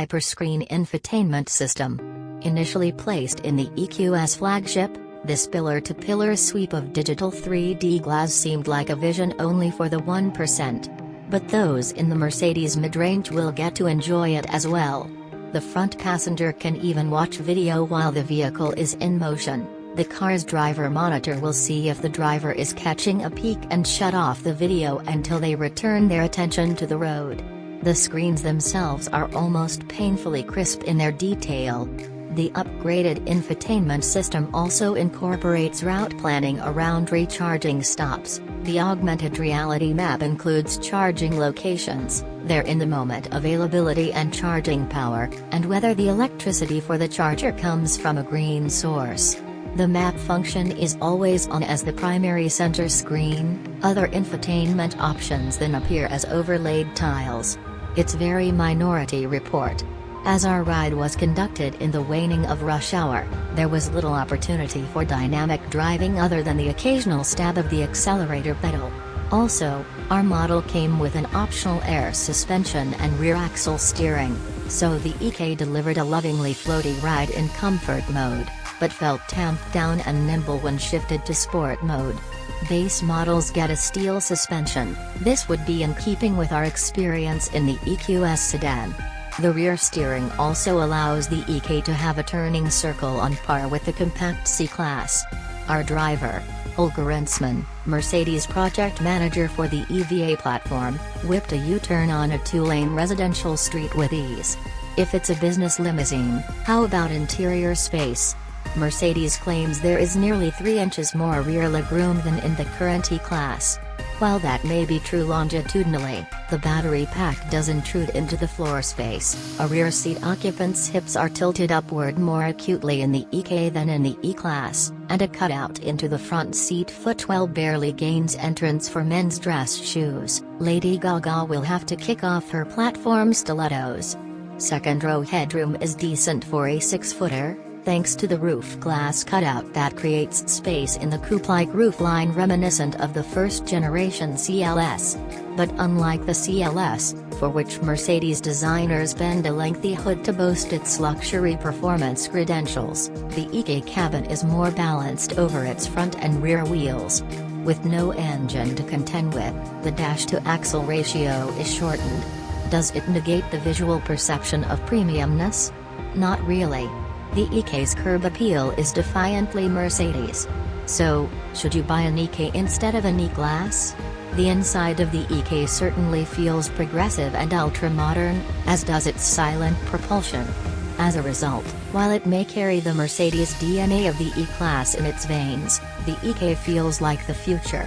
hyperscreen infotainment system. Initially placed in the EQS flagship, this pillar-to-pillar sweep of digital 3D glass seemed like a vision only for the 1%. But those in the Mercedes mid-range will get to enjoy it as well. The front passenger can even watch video while the vehicle is in motion. The car's driver monitor will see if the driver is catching a peek and shut off the video until they return their attention to the road. The screens themselves are almost painfully crisp in their detail. The upgraded infotainment system also incorporates route planning around recharging stops. The augmented reality map includes charging locations, their in-the-moment availability and charging power, and whether the electricity for the charger comes from a green source. The map function is always on as the primary center screen. Other infotainment options then appear as overlaid tiles. It's very Minority Report. As our ride was conducted in the waning of rush hour, there was little opportunity for dynamic driving other than the occasional stab of the accelerator pedal. Also, our model came with an optional air suspension and rear axle steering, so the EK delivered a lovingly floaty ride in comfort mode, but felt tamped down and nimble when shifted to sport mode. Base models get a steel suspension. This would be in keeping with our experience in the EQS sedan. The rear steering also allows the EK to have a turning circle on par with the compact C-Class. Our driver, Holger Rensman, Mercedes project manager for the EVA platform, whipped a U-turn on a two-lane residential street with ease. If it's a business limousine, how about interior space? Mercedes claims there is nearly 3 inches more rear legroom than in the current E-Class. While that may be true longitudinally, the battery pack does intrude into the floor space. A rear seat occupant's hips are tilted upward more acutely in the EK than in the E-Class, and a cutout into the front seat footwell barely gains entrance for men's dress shoes. Lady Gaga will have to kick off her platform stilettos. Second row headroom is decent for a 6-footer, thanks to the roof glass cutout that creates space in the coupe-like roofline reminiscent of the first-generation CLS. But unlike the CLS, for which Mercedes designers bend a lengthy hood to boast its luxury performance credentials, the EK cabin is more balanced over its front and rear wheels. With no engine to contend with, the dash-to-axle ratio is shortened. Does it negate the visual perception of premiumness? Not really. The EK's curb appeal is defiantly Mercedes. So, should you buy an EK instead of an E-Class? The inside of the EK certainly feels progressive and ultra-modern, as does its silent propulsion. As a result, while it may carry the Mercedes DNA of the E-Class in its veins, the EK feels like the future.